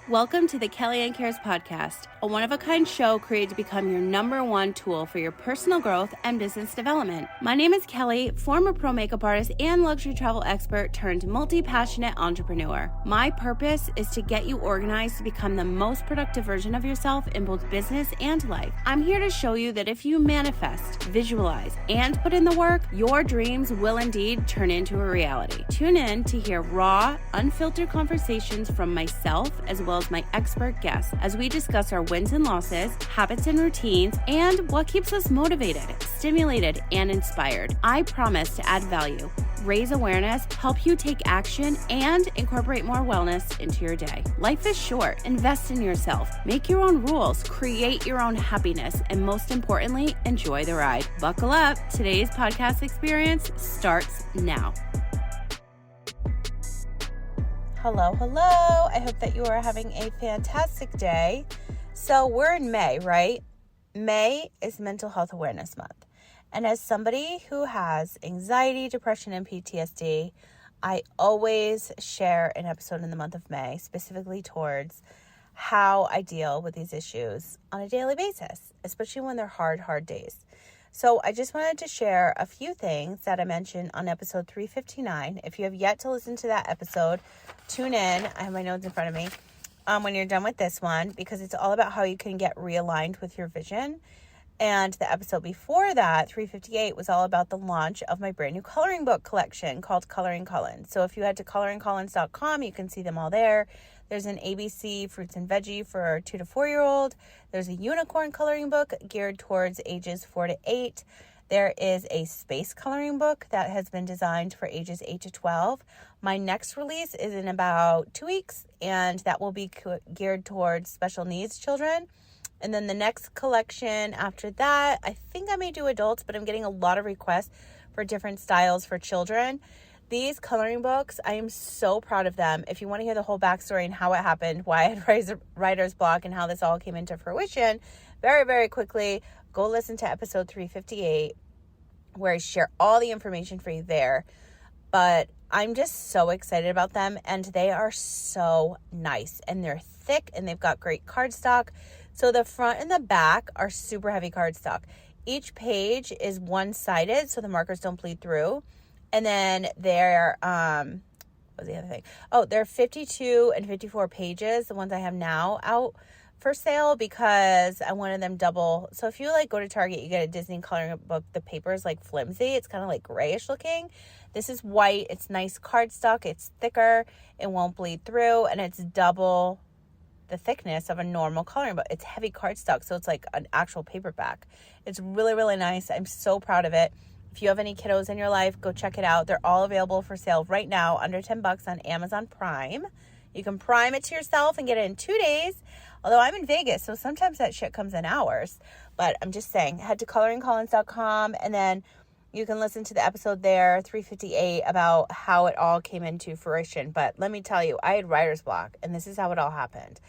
Welcome to the Kellyanne Cares podcast, a one-of-a-kind show created to become your number one tool for your personal growth and business development. My name is Kelly, former pro makeup artist and luxury travel expert turned multi-passionate entrepreneur. My purpose is to get you organized to become the most productive version of yourself in both business and life. I'm here to show you that if you manifest, visualize, and put in the work, your dreams will indeed turn into a reality. Tune in to hear raw, unfiltered conversations from myself as well as my expert guests as we discuss our wins and losses, habits and routines, and what keeps us motivated, stimulated, and inspired. I promise to add value, raise awareness, help you take action, and incorporate more wellness into your day. Life is short. Invest in yourself. Make your own rules. Create your own happiness. And most importantly, enjoy the ride. Buckle up. Today's podcast experience starts now. Hello. I hope that you are having a fantastic day. So we're in May, right? May is Mental Health Awareness Month. And as somebody who has anxiety, depression, and PTSD, I always share an episode in the month of May, specifically towards how I deal with these issues on a daily basis, especially when they're hard days. So I just wanted to share a few things that I mentioned on episode 359. If you have yet to listen to that episode, tune in. I have my notes in front of me when you're done with this one, because it's all about how you can get realigned with your vision. And the episode before that, 358, was all about the launch of my brand new coloring book collection called Coloring Collins. So if you head to coloringcollins.com, you can see them all there. There's an ABC fruits and veggie for 2 to 4-year-old. There's a unicorn coloring book geared towards ages 4 to 8. There is a space coloring book that has been designed for ages 8 to 12. My next release is in about 2 weeks, and that will be geared towards special needs children. And then the next collection after that, I think I may do adults, but I'm getting a lot of requests for different styles for children. These coloring books, I am so proud of them. If you want to hear the whole backstory and how it happened, why I had writer's block, and how this all came into fruition, very, very quickly, go listen to episode 358, where I share all the information for you there. But I'm just so excited about them, and they are so nice, and they're thick, and they've got great cardstock. So the front and the back are super heavy cardstock. Each page is one-sided, so the markers don't bleed through. And then they're, what was the other thing? Oh, they're 52 and 54 pages, the ones I have now out for sale, because I wanted them double. So if you go to Target, you get a Disney coloring book, the paper is flimsy. It's kind of grayish looking. This is white. It's nice cardstock. It's thicker. It won't bleed through, and it's double the thickness of a normal coloring book. It's heavy cardstock, so it's like an actual paperback. It's really, really nice. I'm so proud of it. If you have any kiddos in your life, go check it out. They're all available for sale right now, under $10 on Amazon Prime. You can Prime it to yourself and get it in 2 days. Although I'm in Vegas, so sometimes that shit comes in hours. But I'm just saying, head to coloringcollins.com, and then you can listen to the episode there, 358, about how it all came into fruition. But let me tell you, I had writer's block, and this is how it all happened.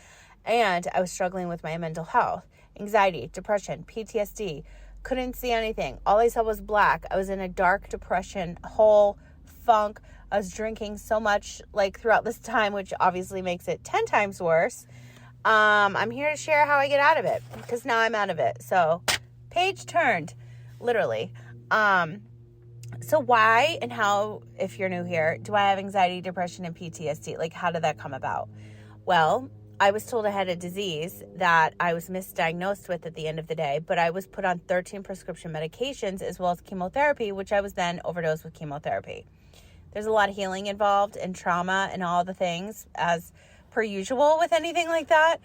And I was struggling with my mental health, anxiety, depression, PTSD. Couldn't see anything. All I saw was black. I was in a dark depression, hole, funk. I was drinking so much throughout this time, which obviously makes it 10 times worse. I'm here to share how I get out of it, because now I'm out of it. So page turned, literally. So why and how, if you're new here, do I have anxiety, depression, and PTSD? How did that come about? Well, I was told I had a disease that I was misdiagnosed with at the end of the day, but I was put on 13 prescription medications as well as chemotherapy, which I was then overdosed with chemotherapy. There's a lot of healing involved and trauma and all the things, as per usual with anything like that.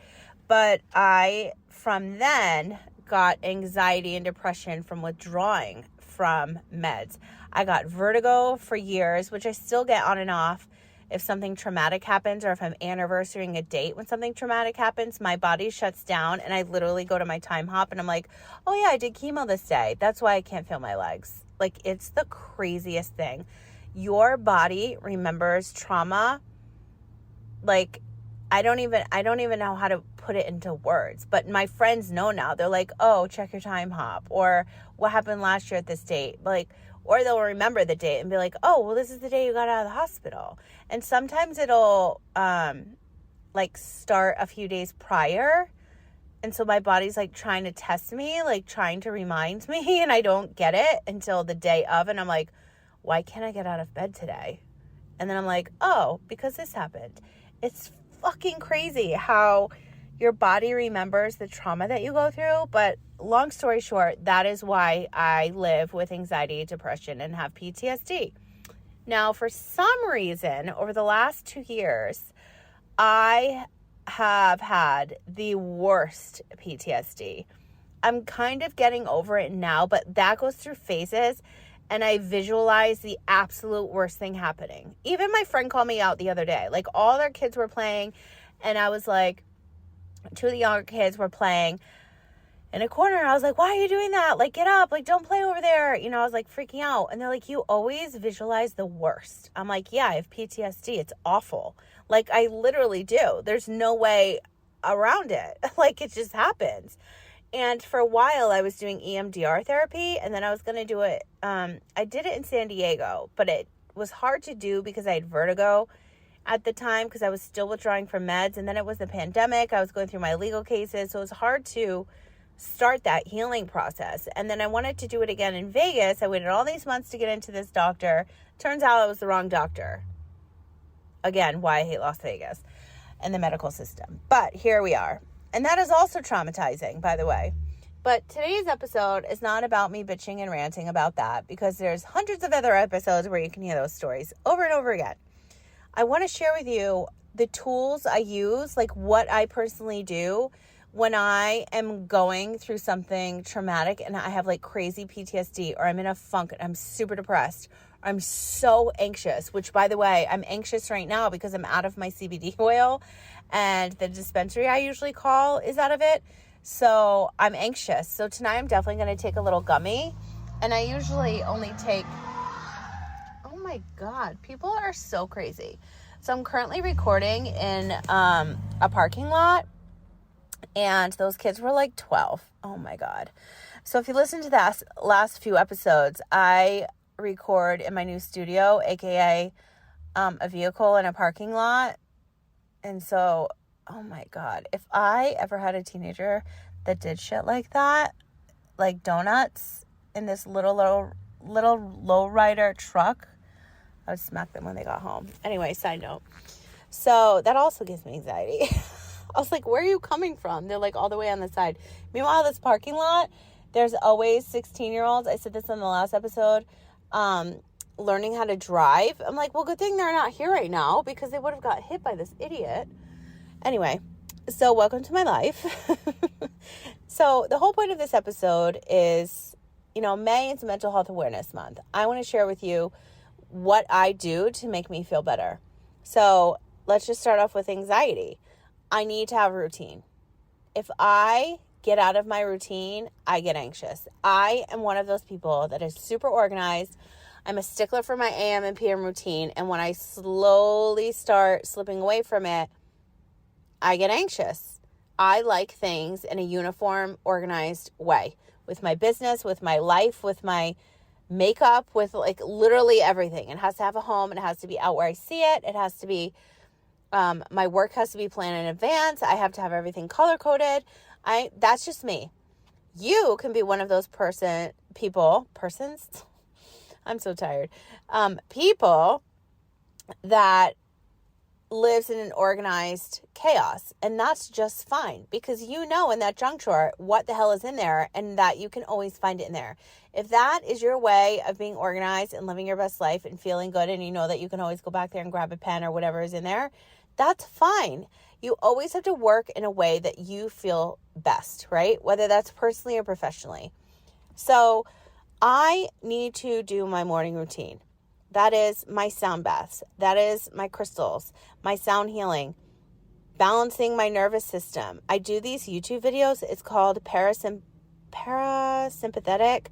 But I, from then, got anxiety and depression from withdrawing from meds. I got vertigo for years, which I still get on and off. If something traumatic happens, or if I'm anniversarying a date when something traumatic happens, my body shuts down, and I literally go to my time hop, and I'm like, oh yeah, I did chemo this day. That's why I can't feel my legs. It's the craziest thing. Your body remembers trauma. I don't even know how to put it into words, but my friends know now. They're like, oh, check your time hop, or what happened last year at this date. Or they'll remember the date and be like, oh, well, this is the day you got out of the hospital. And sometimes it'll like start a few days prior. And so my body's like trying to test me, like trying to remind me, and I don't get it until the day of. And I'm like, why can't I get out of bed today? And then I'm like, oh, because this happened. It's fucking crazy how your body remembers the trauma that you go through. But long story short, that is why I live with anxiety, depression, and have PTSD. Now, for some reason, over the last 2 years, I have had the worst PTSD. I'm kind of getting over it now, but that goes through phases, and I visualize the absolute worst thing happening. Even my friend called me out the other day. Like, all their kids were playing, and I was like, 2 of the younger kids were playing in a corner. I was like, why are you doing that? Like, get up. Like, don't play over there. You know, I was like freaking out. And they're like, you always visualize the worst. I'm like, yeah, I have PTSD. It's awful. Like, I literally do. There's no way around it. Like, it just happens. And for a while, I was doing EMDR therapy, and then I was going to do it. I did it in San Diego, but it was hard to do because I had vertigo at the time because I was still withdrawing from meds. And then it was the pandemic. I was going through my legal cases. So it was hard to start that healing process. And then I wanted to do it again in Vegas. I waited all these months to get into this doctor. Turns out it was the wrong doctor. Again, why I hate Las Vegas and the medical system. But here we are. And that is also traumatizing, by the way. But today's episode is not about me bitching and ranting about that, because there's hundreds of other episodes where you can hear those stories over and over again. I want to share with you the tools I use, like what I personally do when I am going through something traumatic and I have like crazy PTSD, or I'm in a funk and I'm super depressed. I'm so anxious, which, by the way, I'm anxious right now because I'm out of my CBD oil, and the dispensary I usually call is out of it. So I'm anxious. So tonight I'm definitely going to take a little gummy, and I usually only take, oh my God, people are so crazy. So I'm currently recording in a parking lot, and those kids were like 12. Oh my God. So if you listen to that last few episodes, I record in my new studio, aka a vehicle in a parking lot. And so, oh my God, if I ever had a teenager that did shit like that, like donuts in this little lowrider truck, I would smack them when they got home. Anyway, side note. So that also gives me anxiety. I was like, where are you coming from? They're like all the way on the side. Meanwhile, this parking lot, there's always 16-year-olds. I said this in the last episode, learning how to drive. I'm like, well, good thing they're not here right now, because they would have got hit by this idiot. Anyway, so welcome to my life. So the whole point of this episode is, you know, May is Mental Health Awareness Month. I want to share with you what I do to make me feel better. So let's just start off with anxiety. I need to have a routine. If I get out of my routine, I get anxious. I am one of those people that is super organized. I'm a stickler for my AM and PM routine. And when I slowly start slipping away from it, I get anxious. I like things in a uniform, organized way, with my business, with my life, with my makeup, with like literally everything. It has to have a home. It has to be out where I see it. It has to be, my work has to be planned in advance. I have to have everything color coded. That's just me. You can be one of those persons. I'm so tired. People that lives in an organized chaos. And that's just fine, because you know in that junk drawer what the hell is in there, and that you can always find it in there. If that is your way of being organized and living your best life and feeling good, and you know that you can always go back there and grab a pen or whatever is in there, that's fine. You always have to work in a way that you feel best, right? Whether that's personally or professionally. So I need to do my morning routine. That is my sound baths. That is my crystals, my sound healing, balancing my nervous system. I do these YouTube videos. It's called parasympathetic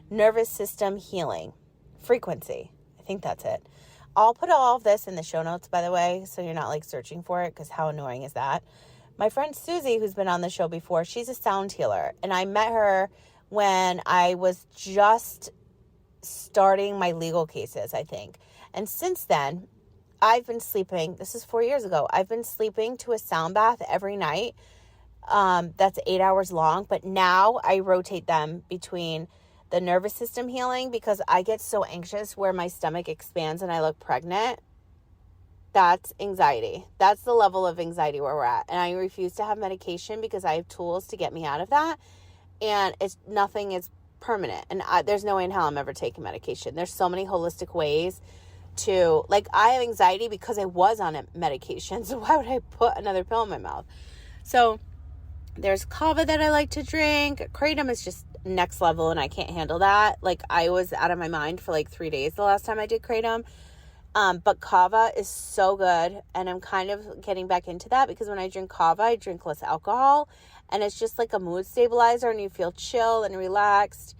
nervous system healing frequency. I think that's it. I'll put all of this in the show notes, by the way, so you're not like searching for it, because how annoying is that? My friend Susie, who's been on the show before, she's a sound healer, and I met her when I was just starting my legal cases, I think. And since then, I've been sleeping, this is 4 years ago, I've been sleeping to a sound bath every night. That's 8 hours long, but now I rotate them between the nervous system healing, because I get so anxious where my stomach expands and I look pregnant. That's anxiety. That's the level of anxiety where we're at. And I refuse to have medication because I have tools to get me out of that. And nothing is permanent. And there's no way in hell I'm ever taking medication. There's so many holistic ways to, like, I have anxiety because I was on a medication. So why would I put another pill in my mouth? So there's kava that I like to drink. Kratom is just next level and I can't handle that. Like, I was out of my mind for like 3 days the last time I did kratom. But kava is so good, and I'm kind of getting back into that because when I drink kava, I drink less alcohol, and it's just like a mood stabilizer, and you feel chill and relaxed.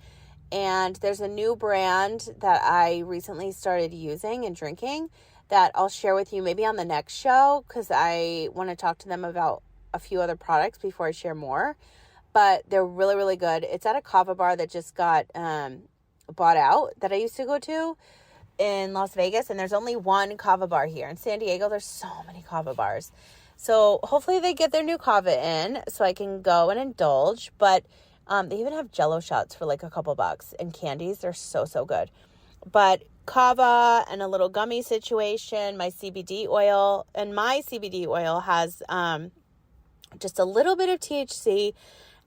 And there's a new brand that I recently started using and drinking that I'll share with you maybe on the next show, because I want to talk to them about a few other products before I share more. But they're really, really good. It's at a kava bar that just got bought out that I used to go to in Las Vegas, and there's only one kava bar here. In San Diego, there's so many kava bars. So hopefully they get their new kava in so I can go and indulge. But they even have Jello shots for like a couple bucks, and candies. They're so, so good. But kava and a little gummy situation, my CBD oil, and my CBD oil has just a little bit of THC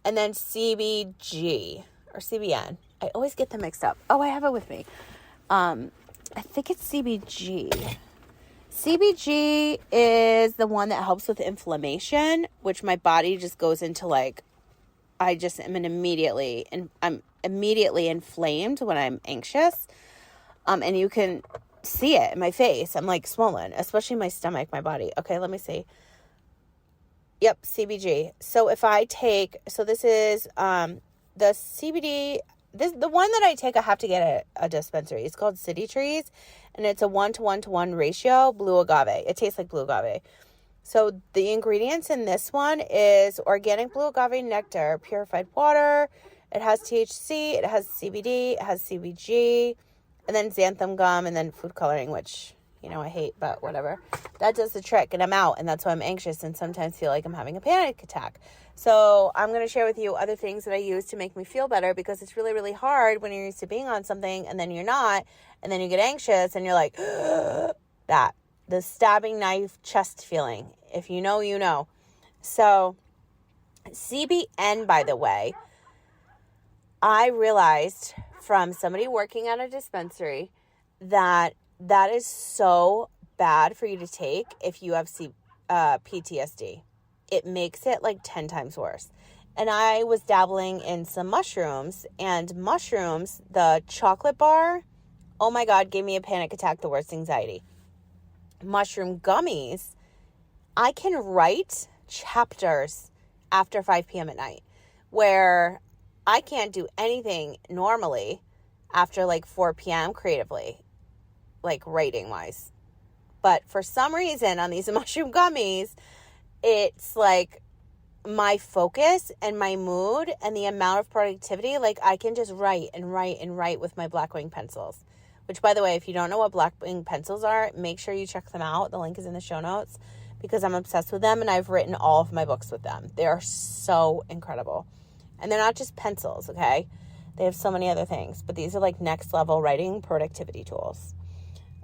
and then CBG or CBN. I always get them mixed up. Oh, I have it with me. I think it's CBG. CBG is the one that helps with inflammation, which my body just goes into like, I'm immediately inflamed when I'm anxious. And you can see it in my face. I'm like swollen, especially my stomach, my body. Okay, let me see. Yep, CBG. So if I take, this is the CBD. The one that I take, I have to get at a dispensary. It's called City Trees, and it's a 1-to-1-to-1 ratio, blue agave. It tastes like blue agave. So the ingredients in this one is organic blue agave nectar, purified water. It has THC, it has CBD, it has CBG, and then xanthan gum, and then food coloring, which, you know, I hate, but whatever. That does the trick, and I'm out, and that's why I'm anxious and sometimes feel like I'm having a panic attack. So I'm going to share with you other things that I use to make me feel better, because it's really, really hard when you're used to being on something and then you're not, and then you get anxious and you're like, that, the stabbing knife chest feeling. If you know, you know. So CBN, by the way, I realized from somebody working at a dispensary that is so bad for you to take if you have PTSD. It makes it like 10 times worse. And I was dabbling in some mushrooms, and mushrooms, the chocolate bar, oh my God, gave me a panic attack, the worst anxiety. Mushroom gummies, I can write chapters after 5 p.m. at night, where I can't do anything normally after like 4 p.m. creatively, like writing wise. But for some reason on these mushroom gummies, it's like my focus and my mood and the amount of productivity, like I can just write and write and write with my black wing pencils. Which, by the way, if you don't know what black wing pencils are, make sure you check them out. The link is in the show notes, because I'm obsessed with them and I've written all of my books with them. They are so incredible. And they're not just pencils, okay? They have so many other things, but these are like next level writing productivity tools.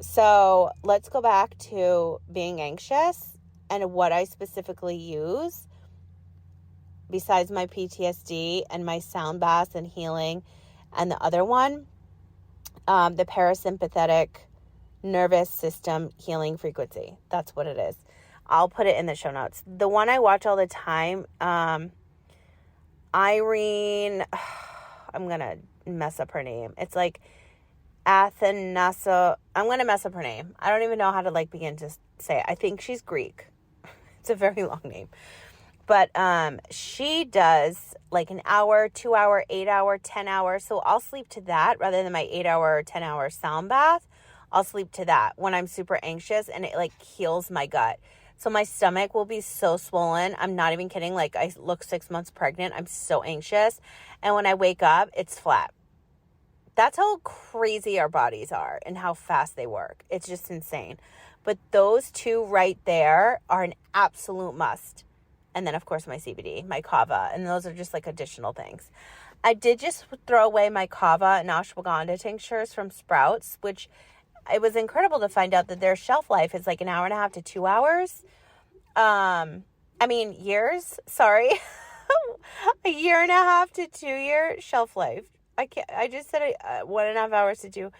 So let's go back to being anxious and what I specifically use besides my PTSD and my sound baths and healing, and the other one, the parasympathetic nervous system healing frequency. That's what it is. I'll put it in the show notes. The one I watch all the time, Irene, I'm going to mess up her name. It's like Athanasa. I'm going to mess up her name. I don't even know how to like begin to say it. I think she's Greek. It's a very long name. But she does like an hour, 2 hour, 8 hour, 10 hours. So I'll sleep to that rather than my 8 hour or 10 hour sound bath. I'll sleep to that when I'm super anxious, and it like heals my gut. So my stomach will be so swollen. I'm not even kidding. Like I look 6 months pregnant. I'm so anxious. And when I wake up, it's flat. That's how crazy our bodies are and how fast they work. It's just insane. But those two right there are an absolute must. And then, of course, my CBD, my kava, and those are just like additional things. I did just throw away my kava and ashwagandha tinctures from Sprouts, which it was incredible to find out that their shelf life is like an hour and a half to 2 hours. Years, sorry. A year and a half to 2 year shelf life. I just said 1.5 hours to 2.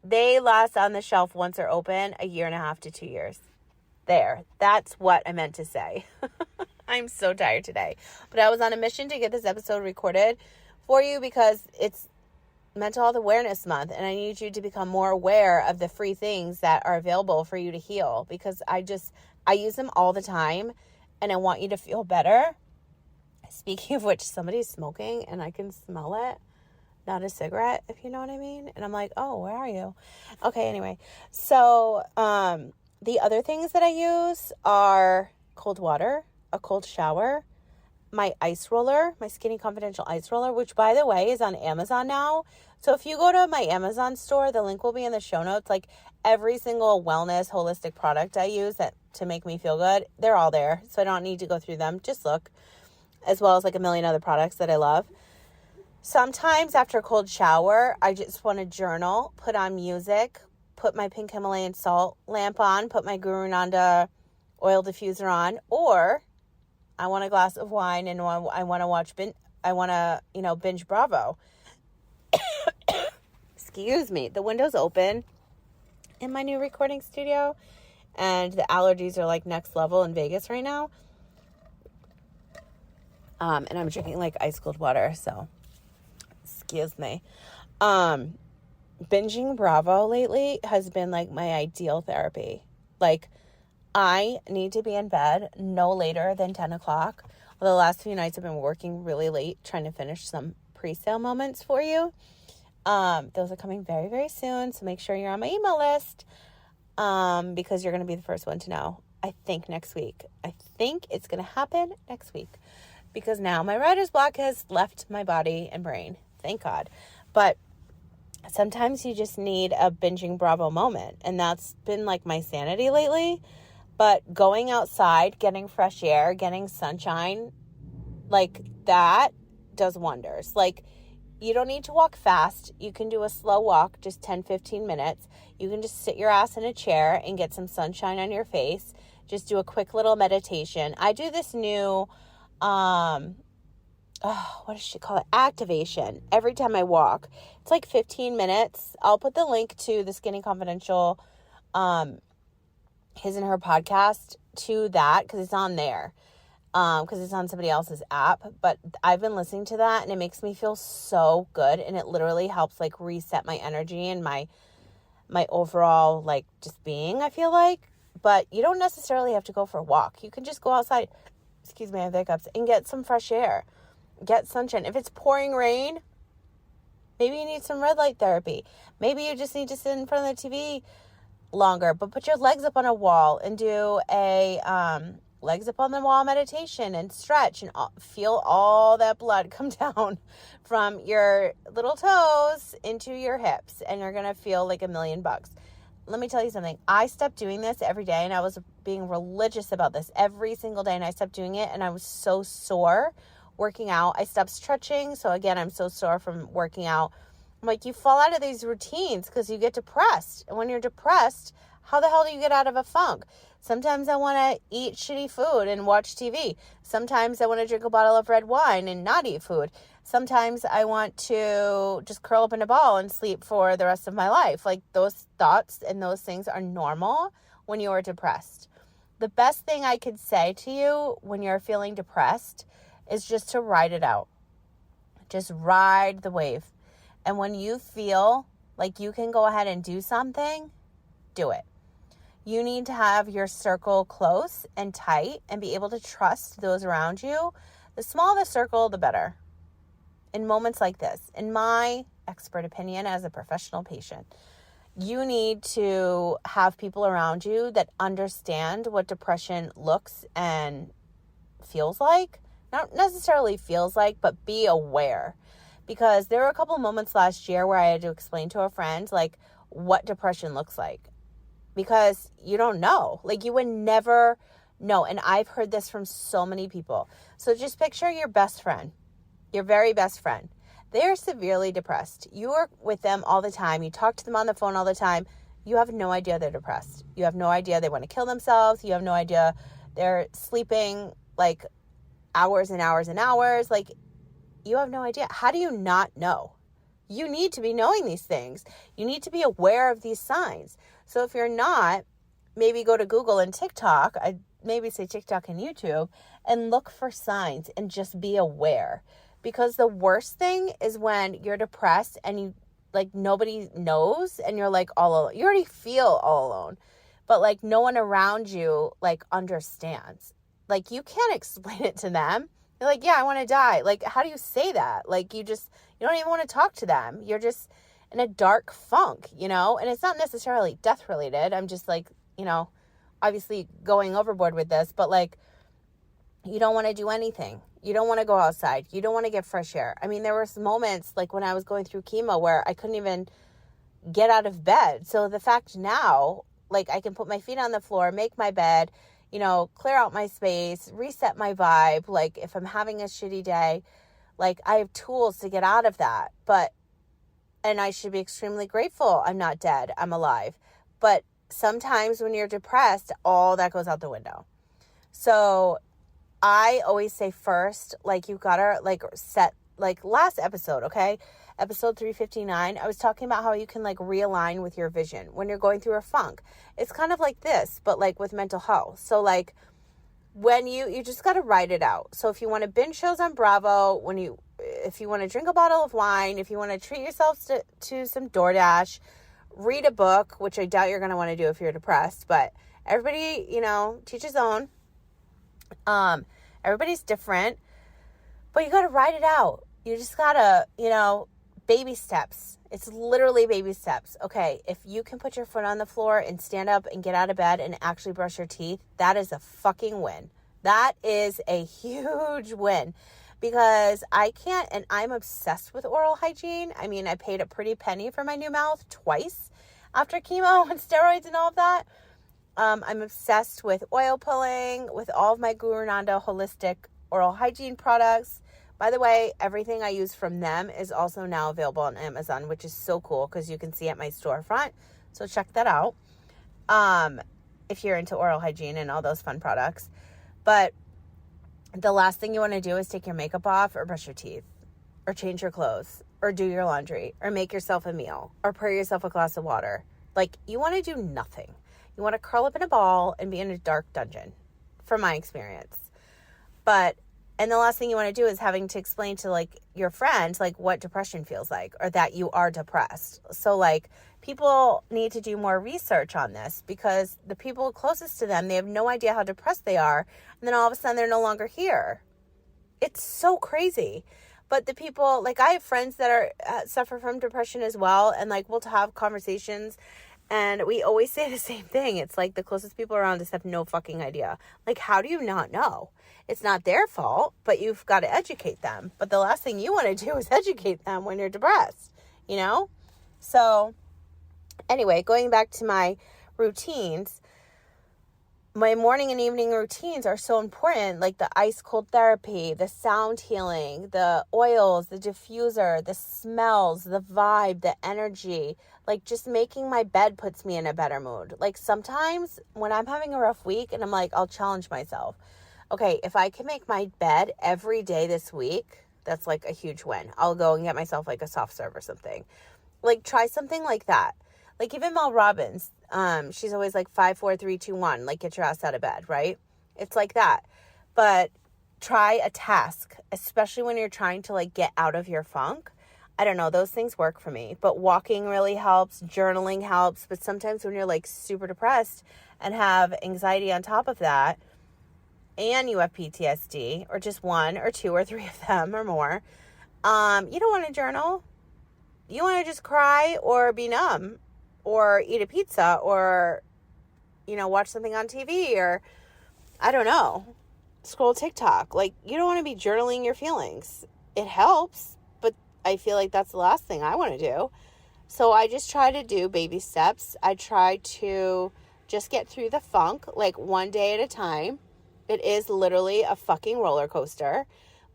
They last on the shelf once they're open, a year and a half to 2 years. There. That's what I meant to say. I'm so tired today. But I was on a mission to get this episode recorded for you because it's Mental Health Awareness Month, and I need you to become more aware of the free things that are available for you to heal, because I use them all the time, and I want you to feel better. Speaking of which, somebody's smoking, and I can smell it. Not a cigarette, if you know what I mean. And I'm like, oh, where are you? Okay, anyway. So the other things that I use are cold water, a cold shower, my ice roller, my Skinny Confidential ice roller, which, by the way, is on Amazon now. So if you go to my Amazon store, the link will be in the show notes. Like every single wellness, holistic product I use to make me feel good, they're all there. So I don't need to go through them. Just look. As well as like a million other products that I love. Sometimes after a cold shower, I just want to journal, put on music, put my pink Himalayan salt lamp on, put my Guru Nanda oil diffuser on, or I want a glass of wine and I want to binge Bravo. Excuse me. The window's open in my new recording studio, and the allergies are like next level in Vegas right now. And I'm drinking like ice cold water, so excuse me. Binging Bravo lately has been like my ideal therapy. Like, I need to be in bed no later than 10 o'clock. Well, the last few nights I've been working really late trying to finish some pre-sale moments for you. Those are coming very, very soon, so make sure you're on my email list because you're going to be the first one to know. I think next week. I think it's going to happen next week. Because now my writer's block has left my body and brain. Thank God. But sometimes you just need a binging Bravo moment. And that's been like my sanity lately. But going outside, getting fresh air, getting sunshine, like that does wonders. Like, you don't need to walk fast. You can do a slow walk, just 10, 15 minutes. You can just sit your ass in a chair and get some sunshine on your face. Just do a quick little meditation. I do this new... what does she call it? Activation. Every time I walk, it's like 15 minutes. I'll put the link to the Skinny Confidential, his and her podcast to that, because it's on there, because it's on somebody else's app. But I've been listening to that, and it makes me feel so good, and it literally helps like reset my energy and my overall like just being, I feel like. But you don't necessarily have to go for a walk. You can just go outside. Excuse me, I have hiccups, and get some fresh air, get sunshine. If it's pouring rain, maybe you need some red light therapy. Maybe you just need to sit in front of the TV longer, but put your legs up on a wall and do a legs up on the wall meditation and stretch and feel all that blood come down from your little toes into your hips, and you're going to feel like $1,000,000. Let me tell you something. I stopped doing this every day, and I was being religious about this every single day, and I stopped doing it, and I was so sore working out. I stopped stretching, so again, I'm so sore from working out. I'm like, you fall out of these routines because you get depressed, and when you're depressed, how the hell do you get out of a funk? Sometimes I want to eat shitty food and watch TV. Sometimes I want to drink a bottle of red wine and not eat food. Sometimes I want to just curl up in a ball and sleep for the rest of my life. Like, those thoughts and those things are normal when you are depressed. The best thing I could say to you when you're feeling depressed is just to ride it out. Just ride the wave. And when you feel like you can go ahead and do something, do it. You need to have your circle close and tight and be able to trust those around you. The smaller the circle, the better. In moments like this, in my expert opinion as a professional patient, you need to have people around you that understand what depression looks and feels like. Not necessarily feels like, but be aware. Because there were a couple moments last year where I had to explain to a friend, like, what depression looks like. because you don't know. Like, you would never know. And I've heard this from so many people. So just picture your best friend, your very best friend. They're severely depressed. You are with them all the time. You talk to them on the phone all the time. You have no idea they're depressed. You have no idea they want to kill themselves. You have no idea they're sleeping like hours and hours and hours. Like, you have no idea. How do you not know? You need to be knowing these things. You need to be aware of these signs. So if you're not, maybe go to Google and TikTok. I maybe say TikTok and YouTube, and look for signs and just be aware. Because the worst thing is when you're depressed and you, like, nobody knows and you're like all alone. You already feel all alone, but like no one around you like understands. Like, you can't explain it to them. You're like, yeah, I want to die. Like, how do you say that? Like, you don't even want to talk to them. You're just in a dark funk, you know? And it's not necessarily death related. I'm just like, you know, obviously going overboard with this, but like, you don't want to do anything. You don't want to go outside. You don't want to get fresh air. I mean, there were some moments like when I was going through chemo where I couldn't even get out of bed. So the fact now, like, I can put my feet on the floor, make my bed, you know, clear out my space, reset my vibe. Like, if I'm having a shitty day, like, I have tools to get out of that. And I should be extremely grateful I'm not dead. I'm alive. But sometimes when you're depressed, all that goes out the window. So I always say first, like, you gotta like set, like last episode, okay? Episode 359, I was talking about how you can like realign with your vision when you're going through a funk. It's kind of like this, but like with mental health. So like when you just got to write it out. So if you want to binge shows on Bravo, if you want to drink a bottle of wine, if you want to treat yourself to some DoorDash, read a book, which I doubt you're going to want to do if you're depressed, but everybody, you know, teach his own. Everybody's different, but you got to write it out. You just got to, you know, baby steps. It's literally baby steps. Okay, if you can put your foot on the floor and stand up and get out of bed and actually brush your teeth, that is a fucking win. That is a huge win, because I can't, and I'm obsessed with oral hygiene. I mean, I paid a pretty penny for my new mouth twice after chemo and steroids and all of that. I'm obsessed with oil pulling, with all of my Guru Nanda holistic oral hygiene products. By the way, everything I use from them is also now available on Amazon, which is so cool because you can see at my storefront. So check that out if you're into oral hygiene and all those fun products. But the last thing you want to do is take your makeup off or brush your teeth or change your clothes or do your laundry or make yourself a meal or pour yourself a glass of water. Like, you want to do nothing. You want to curl up in a ball and be in a dark dungeon, from my experience. And the last thing you want to do is having to explain to like your friends like what depression feels like or that you are depressed. So like, people need to do more research on this, because the people closest to them, they have no idea how depressed they are. And then all of a sudden they're no longer here. It's so crazy. But the people, like, I have friends that are suffer from depression as well. And like, we'll have conversations and we always say the same thing. It's like the closest people around us have no fucking idea. Like, how do you not know? It's not their fault, but you've got to educate them. But the last thing you want to do is educate them when you're depressed, you know? So anyway, going back to my routines, my morning and evening routines are so important, like the ice cold therapy, the sound healing, the oils, the diffuser, the smells, the vibe, the energy. Like, just making my bed puts me in a better mood. Like, sometimes when I'm having a rough week and I'm like, I'll challenge myself. Okay, if I can make my bed every day this week, that's like a huge win. I'll go and get myself like a soft serve or something. Like, try something like that. Like, even Mel Robbins, she's always like 5, 4, 3, 2, 1. Like, get your ass out of bed, right? It's like that. But try a task, especially when you're trying to like get out of your funk. I don't know, those things work for me. But walking really helps. Journaling helps. But sometimes when you're like super depressed and have anxiety on top of that, and you have PTSD, or just 1 or 2 or 3 of them or more, you don't want to journal. You want to just cry or be numb or eat a pizza or, you know, watch something on TV or, I don't know, scroll TikTok. Like, you don't want to be journaling your feelings. It helps, but I feel like that's the last thing I want to do. So I just try to do baby steps. I try to just get through the funk, like one day at a time. It is literally a fucking roller coaster,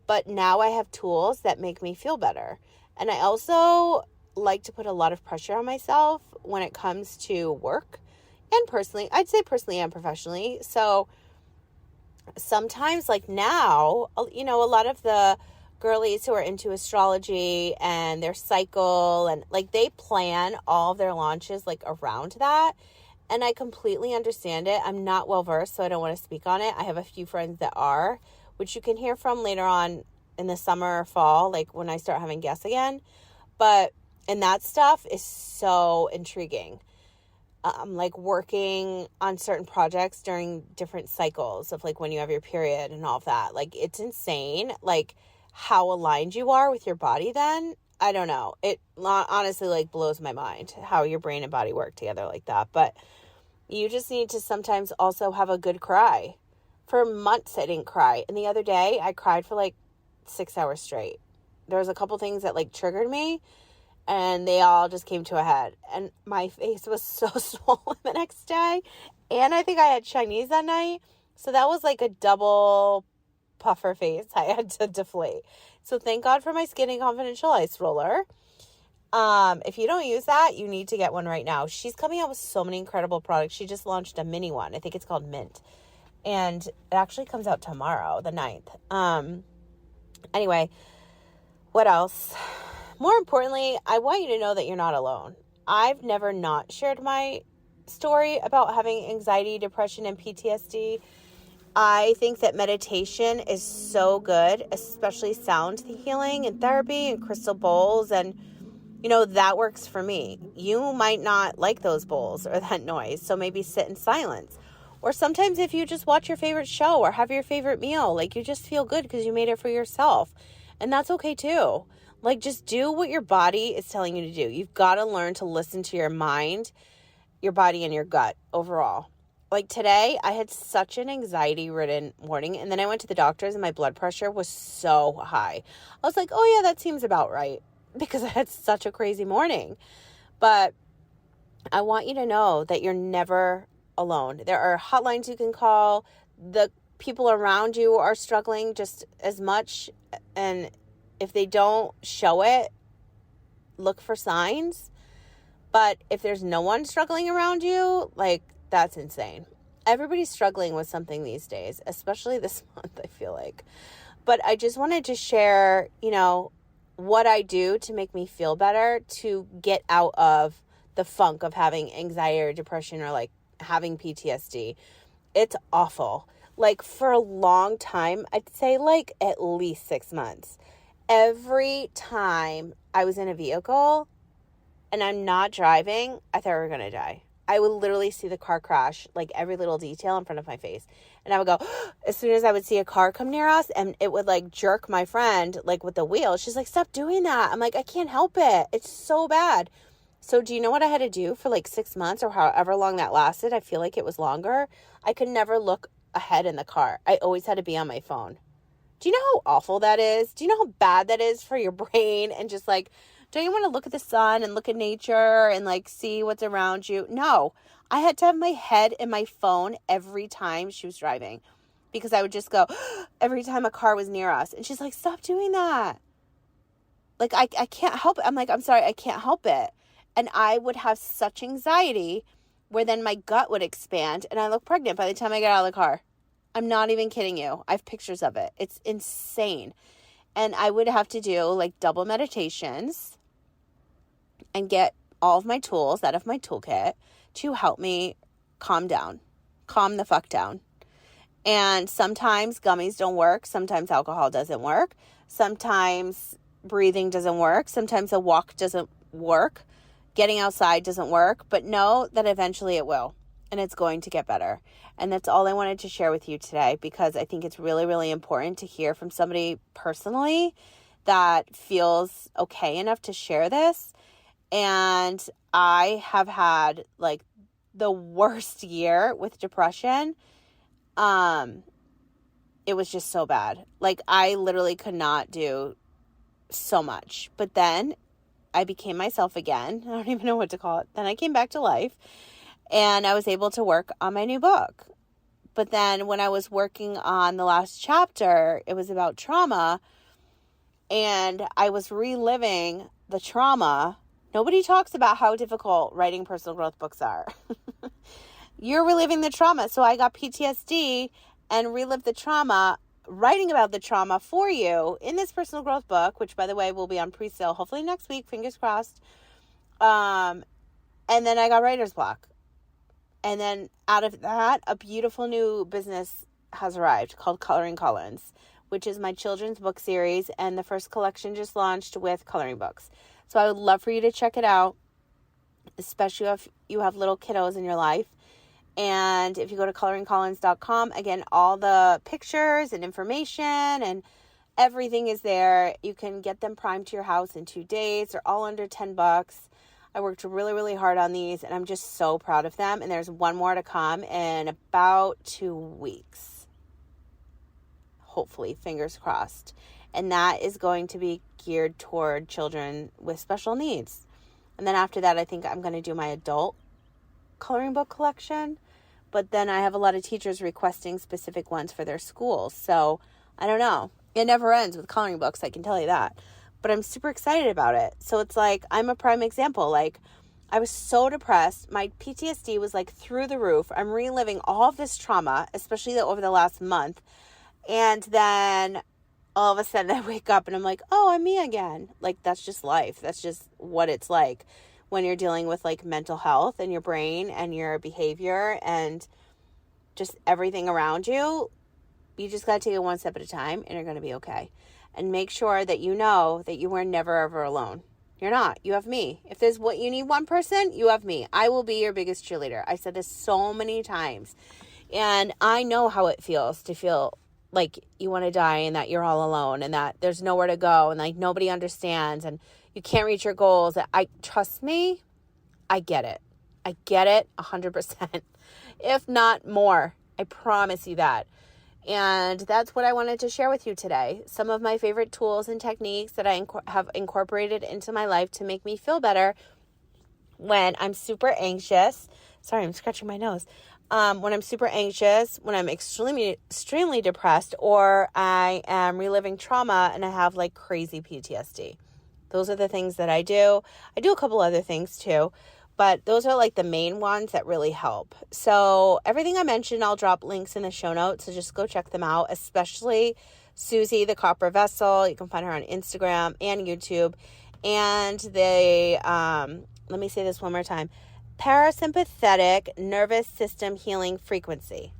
but now I have tools that make me feel better. And I also like to put a lot of pressure on myself when it comes to work and personally. I'd say personally and professionally. So sometimes, like now, you know, a lot of the girlies who are into astrology and their cycle and like they plan all of their launches like around that. And I completely understand it. I'm not well versed, so I don't want to speak on it. I have a few friends that are, which you can hear from later on in the summer or fall, like when I start having guests again. And that stuff is so intriguing. Like working on certain projects during different cycles of like when you have your period and all of that. Like it's insane, like how aligned you are with your body then. I don't know. It honestly like blows my mind how your brain and body work together like that. But you just need to sometimes also have a good cry. For months I didn't cry. And the other day I cried for like 6 hours straight. There was a couple things that like triggered me and they all just came to a head. And my face was so swollen the next day. And I think I had Chinese that night. So that was like a double puffer face I had to deflate. So thank God for my Skinny Confidential Ice Roller. If you don't use that, you need to get one right now. She's coming out with so many incredible products. She just launched a mini one. I think it's called Mint. And it actually comes out tomorrow, the 9th. Anyway, what else? More importantly, I want you to know that you're not alone. I've never not shared my story about having anxiety, depression, and PTSD. I think that meditation is so good, especially sound healing and therapy and crystal bowls. And, you know, that works for me. You might not like those bowls or that noise, so maybe sit in silence. Or sometimes if you just watch your favorite show or have your favorite meal, like you just feel good because you made it for yourself. And that's okay too. Like just do what your body is telling you to do. You've got to learn to listen to your mind, your body, and your gut overall. Like today, I had such an anxiety-ridden morning, and then I went to the doctor's and my blood pressure was so high. I was like, oh yeah, that seems about right, because I had such a crazy morning. But I want you to know that you're never alone. There are hotlines you can call. The people around you are struggling just as much, and if they don't show it, look for signs. But if there's no one struggling around you, like, that's insane. Everybody's struggling with something these days, especially this month, I feel like. But I just wanted to share, you know, what I do to make me feel better, to get out of the funk of having anxiety or depression or like having PTSD. It's awful. Like for a long time, I'd say like at least 6 months. Every time I was in a vehicle and I'm not driving, I thought we were going to die. I would literally see the car crash, like every little detail in front of my face. And I would go, as soon as I would see a car come near us, and it would like jerk my friend, like with the wheel. She's like, stop doing that. I'm like, I can't help it. It's so bad. So do you know what I had to do for like 6 months or however long that lasted? I feel like it was longer. I could never look ahead in the car. I always had to be on my phone. Do you know how awful that is? Do you know how bad that is for your brain? And just like, don't you want to look at the sun and look at nature and like see what's around you? No, I had to have my head in my phone every time she was driving, because I would just go every time a car was near us. And she's like, stop doing that. Like, I can't help it. I'm like, I'm sorry, I can't help it. And I would have such anxiety where then my gut would expand and I look pregnant by the time I get out of the car. I'm not even kidding you. I have pictures of it. It's insane. And I would have to do like double meditations and get all of my tools out of my toolkit to help me calm the fuck down. And sometimes gummies don't work. Sometimes alcohol doesn't work. Sometimes breathing doesn't work. Sometimes a walk doesn't work. Getting outside doesn't work. But know that eventually it will. And it's going to get better. And that's all I wanted to share with you today, because I think it's really, really important to hear from somebody personally that feels okay enough to share this. And I have had like the worst year with depression. It was just so bad. Like I literally could not do so much. But then I became myself again. I don't even know what to call it. Then I came back to life. And I was able to work on my new book. But then when I was working on the last chapter, it was about trauma, and I was reliving the trauma. Nobody talks about how difficult writing personal growth books are. You're reliving the trauma. So I got PTSD and relived the trauma, writing about the trauma for you in this personal growth book, which, by the way, will be on pre-sale hopefully next week, fingers crossed. And then I got writer's block. And then out of that, a beautiful new business has arrived called Coloring Collins, which is my children's book series. And the first collection just launched with coloring books. So I would love for you to check it out, especially if you have little kiddos in your life. And if you go to coloringcollins.com, again, all the pictures and information and everything is there. You can get them primed to your house in 2 days. They're all under $10. I worked really, really hard on these, and I'm just so proud of them. And there's one more to come in about 2 weeks. Hopefully, fingers crossed. And that is going to be geared toward children with special needs. And then after that, I think I'm going to do my adult coloring book collection. But then I have a lot of teachers requesting specific ones for their schools. So I don't know. It never ends with coloring books, I can tell you that. But I'm super excited about it. So it's like, I'm a prime example. Like, I was so depressed. My PTSD was like through the roof. I'm reliving all of this trauma, especially over the last month. And then all of a sudden I wake up and I'm like, oh, I'm me again. Like, that's just life. That's just what it's like when you're dealing with like mental health and your brain and your behavior and just everything around you. You just got to take it one step at a time and you're going to be okay. And make sure that you know that you were never, ever alone. You're not. You have me. If there's what you need one person, you have me. I will be your biggest cheerleader. I said this so many times. And I know how it feels to feel like you want to die and that you're all alone and that there's nowhere to go and like nobody understands and you can't reach your goals. Trust me, I get it. I get it 100%, if not more. I promise you that. And that's what I wanted to share with you today. Some of my favorite tools and techniques that I have incorporated into my life to make me feel better when I'm super anxious. Sorry, I'm scratching my nose. When I'm super anxious, when I'm extremely depressed, or I am reliving trauma and I have like crazy PTSD. Those are the things that I do. I do a couple other things too, but those are like the main ones that really help. So everything I mentioned, I'll drop links in the show notes. So just go check them out, especially Susie, the Copper Vessel. You can find her on Instagram and YouTube. And let me say this one more time. Parasympathetic nervous system healing frequency.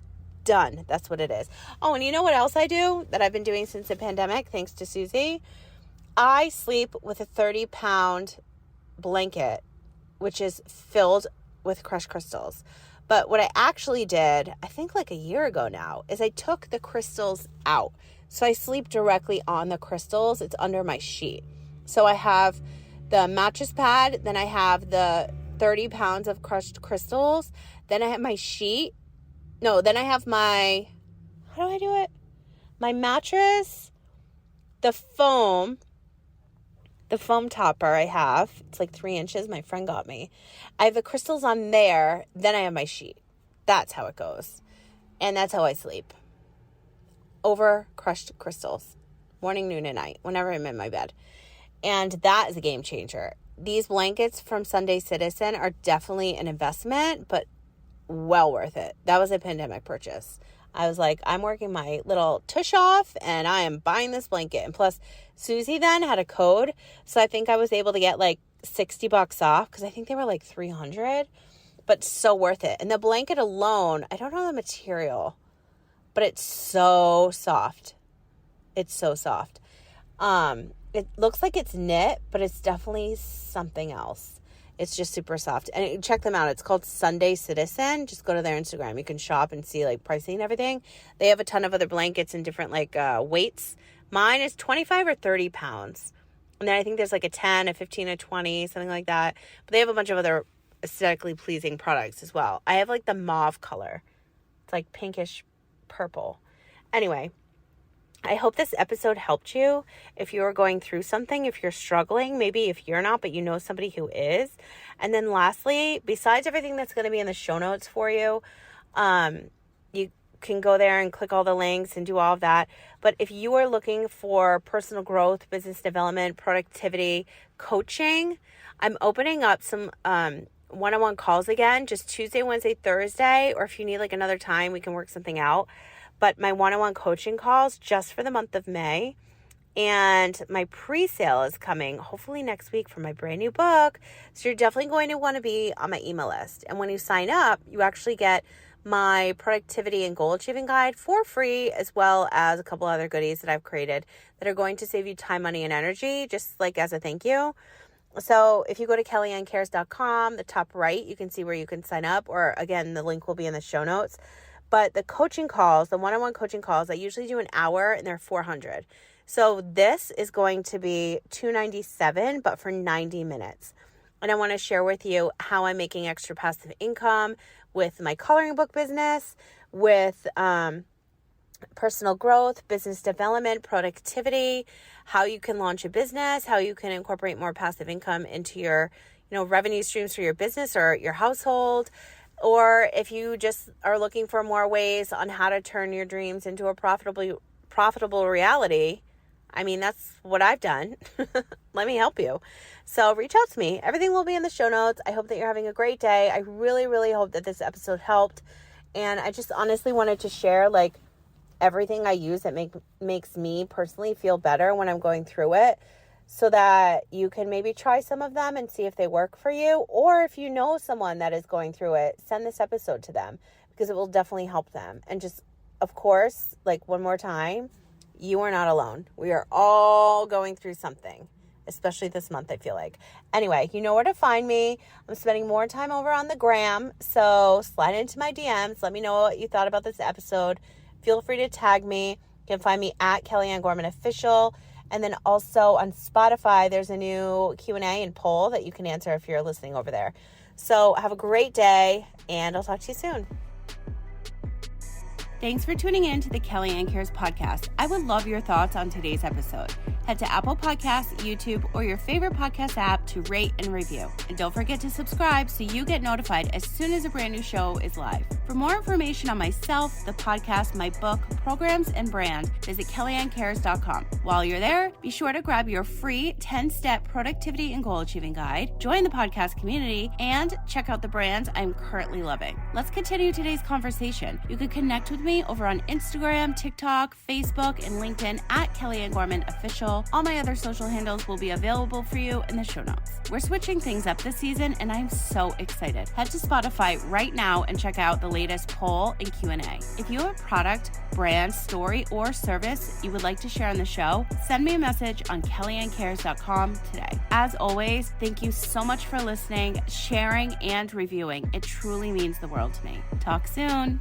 Done. That's what it is. Oh, and you know what else I do that I've been doing since the pandemic, thanks to Susie? I sleep with a 30-pound blanket, which is filled with crushed crystals. But what I actually did, I think like a year ago now, is I took the crystals out. So I sleep directly on the crystals. It's under my sheet. So I have the mattress pad, then I have the 30 pounds of crushed crystals, then I have my sheet. No, then I have my, how do I do it? My mattress, the foam topper I have. It's like 3 inches. My friend got me. I have the crystals on there. Then I have my sheet. That's how it goes. And that's how I sleep. Over crushed crystals. Morning, noon, and night. Whenever I'm in my bed. And that is a game changer. These blankets from Sunday Citizen are definitely an investment, but well worth it. That was a pandemic purchase. I was like, I'm working my little tush off and I am buying this blanket. And plus, Susie then had a code. So I think I was able to get like $60 off because I think they were like $300, but so worth it. And the blanket alone, I don't know the material, but it's so soft. It's so soft. It looks like it's knit, but it's definitely something else. It's just super soft. And check them out. It's called Sunday Citizen. Just go to their Instagram. You can shop and see like pricing and everything. They have a ton of other blankets in different like weights. Mine is 25 or 30 pounds. And then I think there's like a 10, a 15, a 20, something like that. But they have a bunch of other aesthetically pleasing products as well. I have like the mauve color. It's like pinkish purple. Anyway, I hope this episode helped you if you're going through something, if you're struggling, maybe if you're not, but you know somebody who is. And then lastly, besides everything that's going to be in the show notes for you, you can go there and click all the links and do all of that. But if you are looking for personal growth, business development, productivity, coaching, I'm opening up some one-on-one calls again, just Tuesday, Wednesday, Thursday, or if you need like another time, we can work something out. But my one-on-one coaching calls just for the month of May. And my pre-sale is coming hopefully next week for my brand new book. So you're definitely going to want to be on my email list. And when you sign up, you actually get my productivity and goal achieving guide for free, as well as a couple other goodies that I've created that are going to save you time, money, and energy, just like as a thank you. So if you go to kellyannecares.com, the top right, you can see where you can sign up, or again, the link will be in the show notes. But the coaching calls, the one-on-one coaching calls, I usually do an hour and they're $400. So this is going to be $297, but for 90 minutes. And I want to share with you how I'm making extra passive income with my coloring book business, with personal growth, business development, productivity, how you can launch a business, how you can incorporate more passive income into your, revenue streams for your business or your household. Or if you just are looking for more ways on how to turn your dreams into a profitable reality, I mean, that's what I've done. Let me help you. So reach out to me. Everything will be in the show notes. I hope that you're having a great day. I really, really hope that this episode helped. And I just honestly wanted to share everything I use that makes me personally feel better when I'm going through it, so that you can maybe try some of them and see if they work for you. Or if you know someone that is going through it, send this episode to them because it will definitely help them. And just, of course, one more time, you are not alone. We are all going through something, especially this month, I feel like. Anyway, you know where to find me. I'm spending more time over on the gram, so slide into my DMs. Let me know what you thought about this episode. Feel free to tag me. You can find me at Kellyanne Gorman Official. And then also on Spotify, there's a new Q&A and poll that you can answer if you're listening over there. So have a great day, and I'll talk to you soon. Thanks for tuning in to the Kellyanne Cares podcast. I would love your thoughts on today's episode. Head to Apple Podcasts, YouTube, or your favorite podcast app to rate and review. And don't forget to subscribe so you get notified as soon as a brand new show is live. For more information on myself, the podcast, my book, programs, and brand, visit KellyanneCares.com. While you're there, be sure to grab your free 10-step productivity and goal achieving guide, join the podcast community, and check out the brands I'm currently loving. Let's continue today's conversation. You can connect with me over on Instagram, TikTok, Facebook, and LinkedIn at Kellyanne Gorman Official. All my other social handles will be available for you in the show notes. We're switching things up this season, and I'm so excited. Head to Spotify right now and check out the latest poll and Q&A. If you have a product, brand, story, or service you would like to share on the show, send me a message on KellyanneCares.com today. As always, thank you so much for listening, sharing, and reviewing. It truly means the world to me. Talk soon.